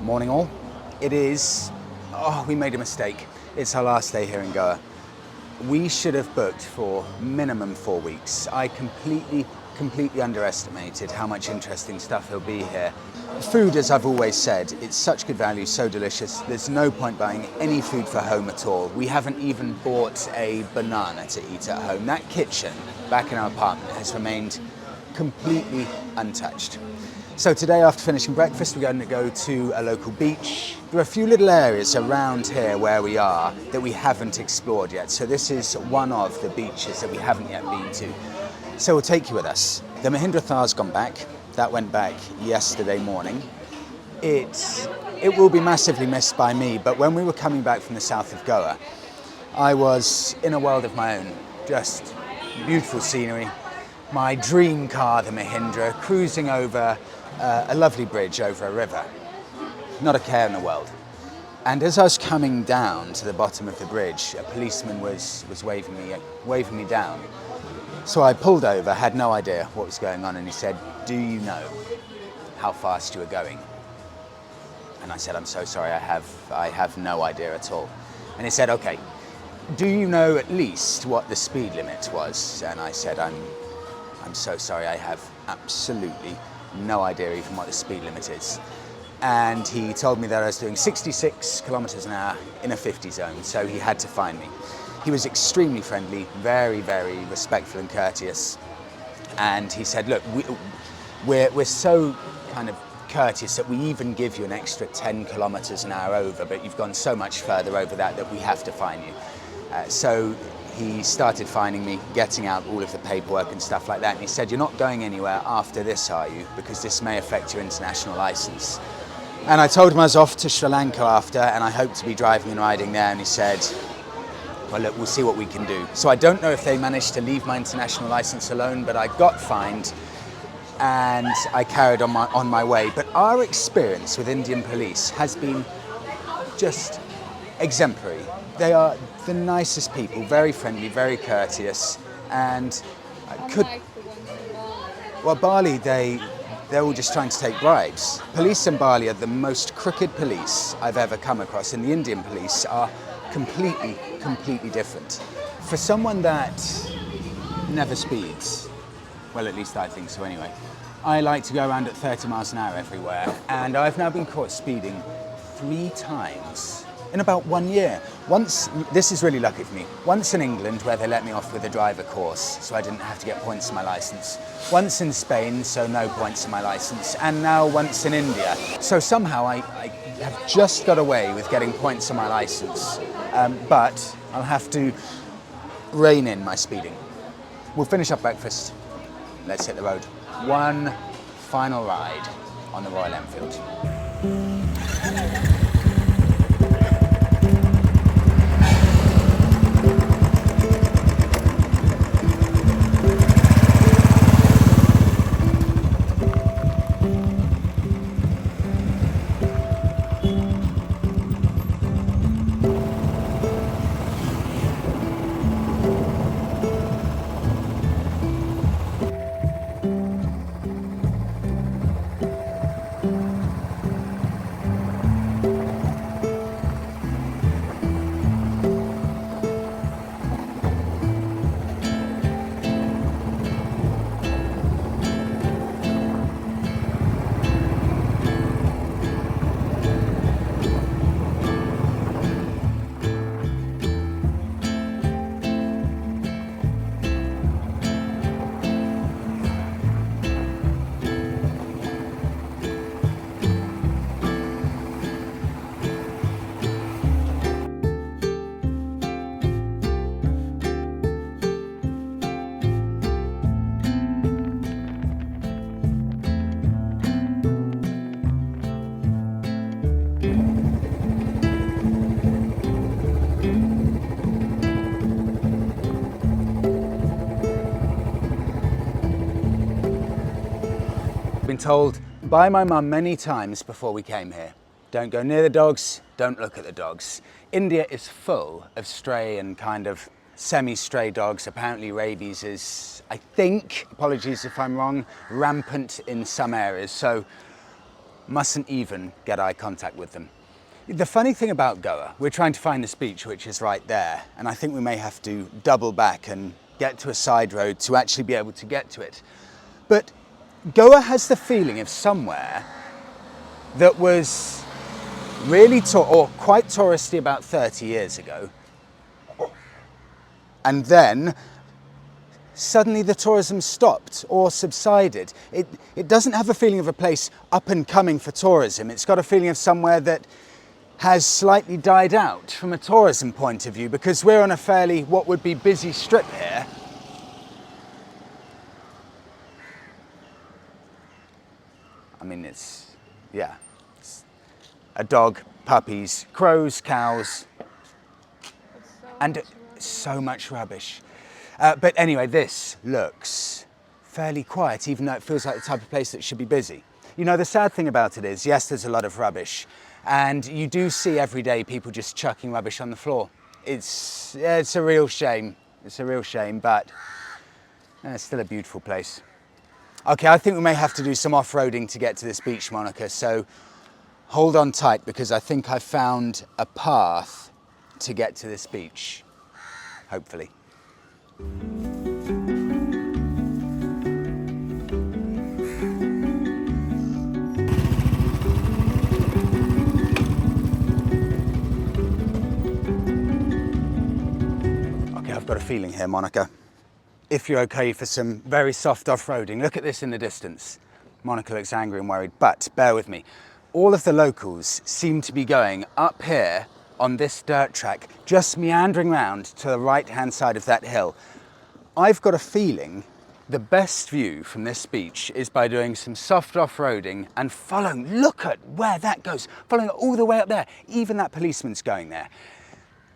Morning all. It is, we made a mistake. It's our last day here in Goa. We should have booked for minimum 4 weeks. I completely underestimated how much interesting stuff will be here. Food, as I've always said, it's such good value, so delicious. There's no point buying any food for home at all. We haven't even bought a banana to eat at home. That kitchen back in our apartment has remained completely untouched. So today, after finishing breakfast, we're going to go to a local beach. There are a few little areas around here where we are that we haven't explored yet. So this is one of the beaches that we haven't yet been to. So we'll take you with us. The Mahindra Thar's gone back. That went back yesterday morning. It will be massively missed by me, but when we were coming back from the south of Goa, I was in a world of my own. Just beautiful scenery. My dream car, the Mahindra, cruising over a lovely bridge over a river. Not a care in the world. And as I was coming down to the bottom of the bridge, a policeman was waving me down. So I pulled over, had no idea what was going on, and he said, "Do you know how fast you were going?" And I said, "I'm so sorry, I have no idea at all." And he said, "Okay, do you know at least what the speed limit was?" And I said, I'm so sorry, I have absolutely no idea even what the speed limit is. And he told me that I was doing 66 kilometers an hour in a 50 zone, so he had to find me. He was extremely friendly, very, very respectful and courteous. And he said, "Look, we're so kind of courteous that we even give you an extra 10 kilometers an hour over, but you've gone so much further over that we have to fine you." So he started finding me, getting out all of the paperwork and stuff like that. And he said, "You're not going anywhere after this, are you? Because this may affect your international license." And I told him I was off to Sri Lanka after, and I hoped to be driving and riding there. And he said, "Well, look, we'll see what we can do." So I don't know if they managed to leave my international license alone, but I got fined and I carried on my way. But our experience with Indian police has been just exemplary. They are the nicest people, very friendly, very courteous, and Bali, they're all just trying to take bribes. Police in Bali are the most crooked police I've ever come across, and the Indian police are completely different. For someone that never speeds, well, at least I think so anyway, I like to go around at 30 miles an hour everywhere, and I've now been caught speeding 3 times in about 1 year. Once, this is really lucky for me, once in England where they let me off with a driver course, so I didn't have to get points on my license. Once in Spain, so no points on my license, and now once in India. So somehow I have just got away with getting points on my license, but I'll have to rein in my speeding. We'll finish up breakfast. Let's hit the road. One final ride on the Royal Enfield. Been told by my mum many times before we came here, don't go near the dogs, don't look at the dogs. India is full of stray and kind of semi-stray dogs. Apparently rabies is, I think, apologies if I'm wrong, rampant in some areas. So mustn't even get eye contact with them. The funny thing about Goa, we're trying to find this beach which is right there, and I think we may have to double back and get to a side road to actually be able to get to it. But Goa has the feeling of somewhere that was really or quite touristy about 30 years ago, and then suddenly the tourism stopped or subsided. It doesn't have a feeling of a place up and coming for tourism. It's got a feeling of somewhere that has slightly died out from a tourism point of view, because we're on a fairly, what would be, busy strip here. I mean, it's a dog, puppies, crows, cows, and so much rubbish. But anyway, this looks fairly quiet, even though it feels like the type of place that should be busy. You know, the sad thing about it is, yes, there's a lot of rubbish, and you do see every day people just chucking rubbish on the floor. It's a real shame. It's a real shame, but it's still a beautiful place. Okay, I think we may have to do some off-roading to get to this beach, Monika, so hold on tight, because I think I found a path to get to this beach, hopefully. Okay, I've got a feeling here, Monika. If you're okay for some very soft off-roading, look at this in the distance. Monika looks angry and worried, but bear with me. All of the locals seem to be going up here on this dirt track, just meandering round to the right-hand side of that hill. I've got a feeling the best view from this beach is by doing some soft off-roading and following. Look at where that goes, following it all the way up there. Even that policeman's going there.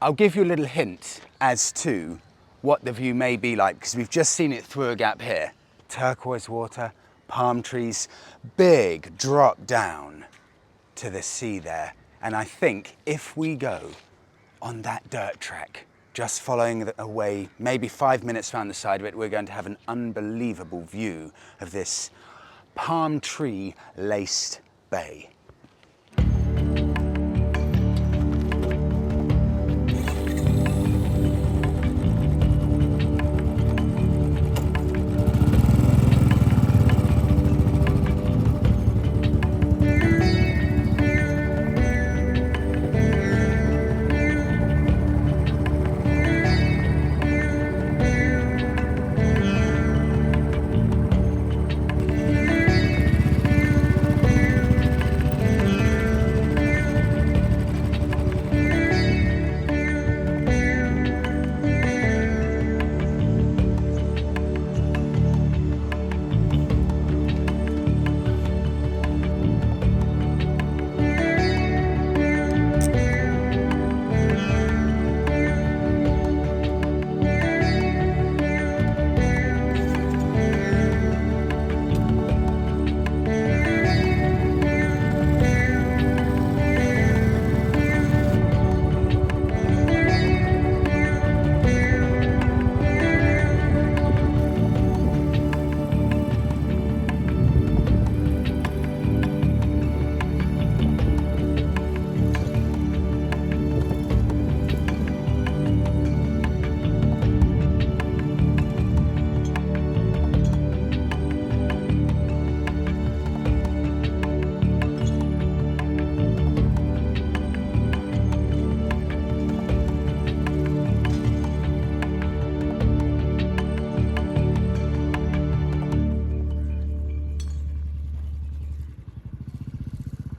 I'll give you a little hint as to what the view may be like, because we've just seen it through a gap here. Turquoise water, palm trees, big drop down to the sea there. And I think if we go on that dirt track, just following away, maybe 5 minutes around the side of it, we're going to have an unbelievable view of this palm tree laced bay.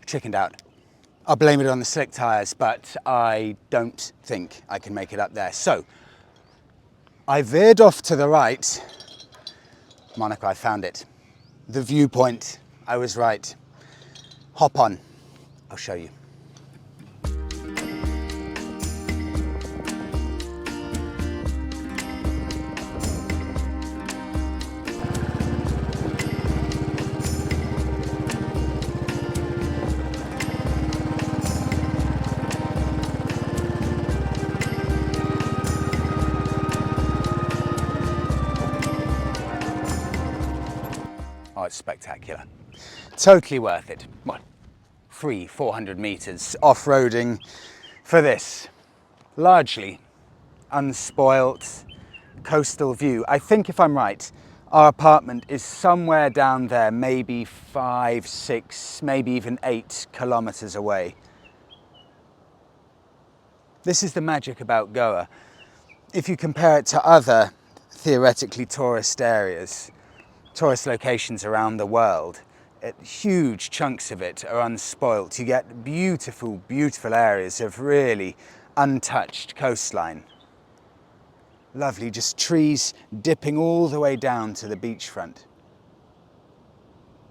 Chickened out. I'll blame it on the slick tires, but I don't think I can make it up there. So I veered off to the right. Monika, I found it. The viewpoint. I was right. Hop on. I'll show you. Oh, it's spectacular. Totally worth it. Well, 400 meters off-roading for this largely unspoilt coastal view. I think, if I'm right, our apartment is somewhere down there, maybe 5, 6, maybe even 8 kilometers away. This is the magic about Goa. If you compare it to other theoretically tourist areas, tourist locations around the world, huge chunks of it are unspoilt. You get beautiful, beautiful areas of really untouched coastline. Lovely, just trees dipping all the way down to the beachfront.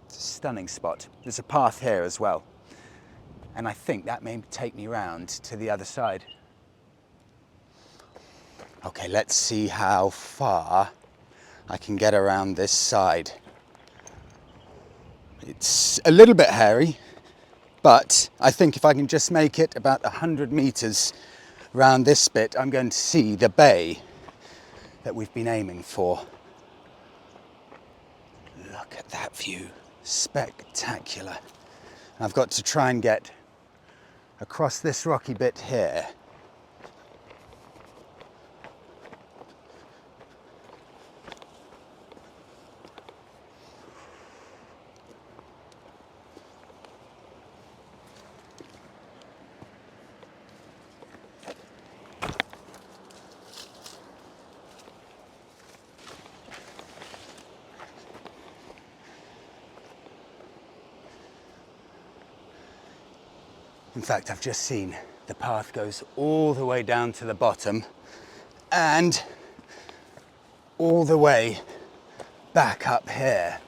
It's a stunning spot. There's a path here as well. And I think that may take me round to the other side. Okay, let's see how far I can get around this side. It's a little bit hairy, but I think if I can just make it about 100 meters around this bit, I'm going to see the bay that we've been aiming for. Look at that view, spectacular. I've got to try and get across this rocky bit here. In fact, I've just seen the path goes all the way down to the bottom and all the way back up here.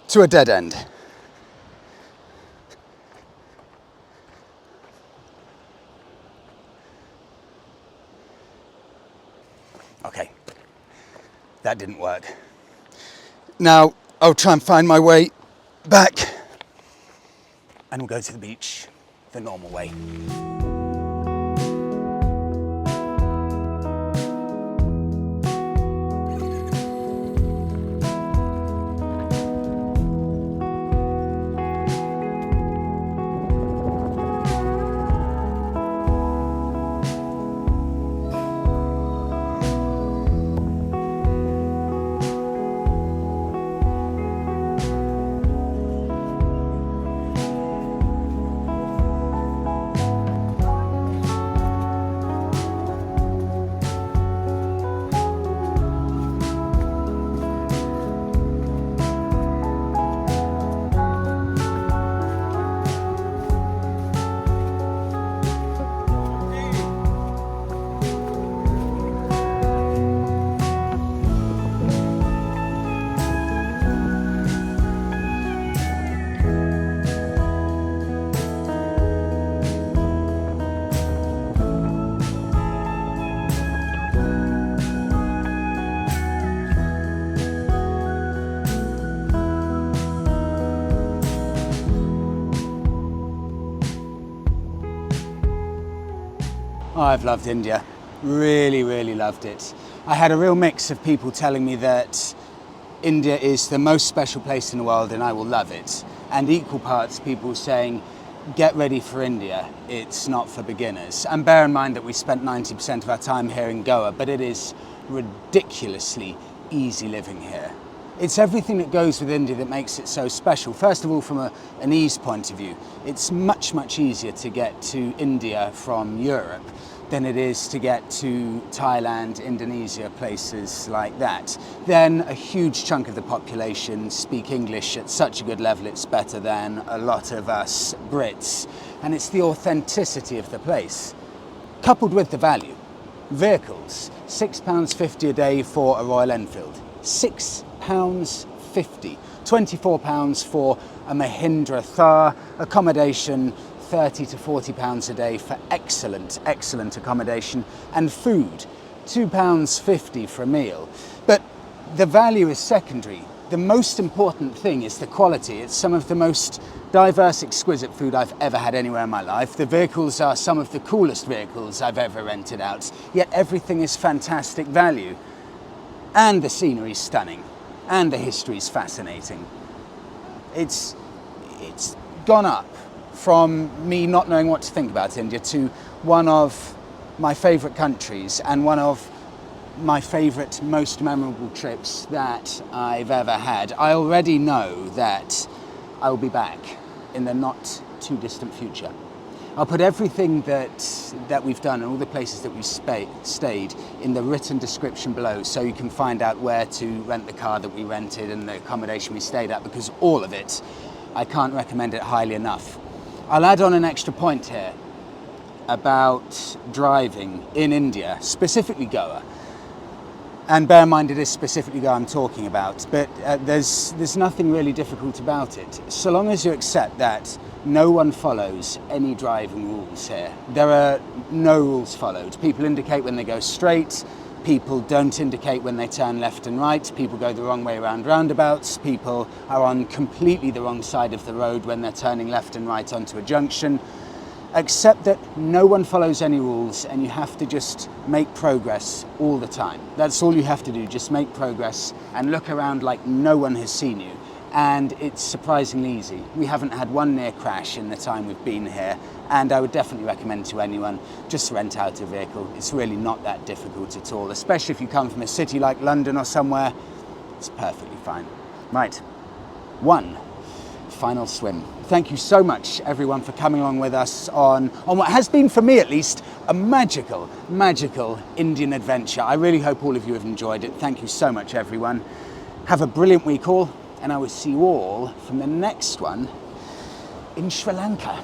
To a dead end. Okay. That didn't work. Now I'll try and find my way back and we'll go to the beach the normal way. Oh, I've loved India. Really, really loved it. I had a real mix of people telling me that India is the most special place in the world and I will love it. And equal parts people saying, get ready for India, it's not for beginners. And bear in mind that we spent 90% of our time here in Goa, but it is ridiculously easy living here. It's everything that goes with India that makes it so special. First of all, from an ease point of view, it's much, much easier to get to India from Europe than it is to get to Thailand, Indonesia, places like that. Then a huge chunk of the population speak English at such a good level it's better than a lot of us Brits. And it's the authenticity of the place, coupled with the value. Vehicles, £6.50 a day for a Royal Enfield. £6.50. £24 for a Mahindra Thar. Accommodation, £30 to £40 a day for excellent, excellent accommodation. And food, £2.50 for a meal. But the value is secondary. the most important thing is the quality. It's some of the most diverse, exquisite food I've ever had anywhere in my life. The vehicles are some of the coolest vehicles I've ever rented out, yet everything is fantastic value. And the scenery's stunning, and the history's fascinating. It's gone up from me not knowing what to think about India to one of my favourite countries and one of my favourite, most memorable trips that I've ever had. I already know that I will be back in the not too distant future. I'll put everything that we've done and all the places that we've stayed in the written description below, so you can find out where to rent the car that we rented and the accommodation we stayed at, because all of it, I can't recommend it highly enough. I'll add on an extra point here about driving in India, specifically Goa. And bear in mind it is specifically Goa I'm talking about, but there's nothing really difficult about it. So long as you accept that no one follows any driving rules here. There are no rules followed. People indicate when they go straight, people don't indicate when they turn left and right, people go the wrong way around roundabouts, people are on completely the wrong side of the road when they're turning left and right onto a junction. Except that no one follows any rules and you have to just make progress all the time. That's all you have to do, just make progress and look around like no one has seen you. And it's surprisingly easy. We haven't had one near crash in the time we've been here, and I would definitely recommend to anyone, just rent out a vehicle. It's really not that difficult at all, especially if you come from a city like London or somewhere. It's perfectly fine. Right, one final swim. Thank you so much, everyone, for coming along with us on what has been, for me at least, a magical Indian adventure. I really hope all of you have enjoyed it. Thank you so much, everyone. Have a brilliant week all, and I will see you all from the next one in Sri Lanka.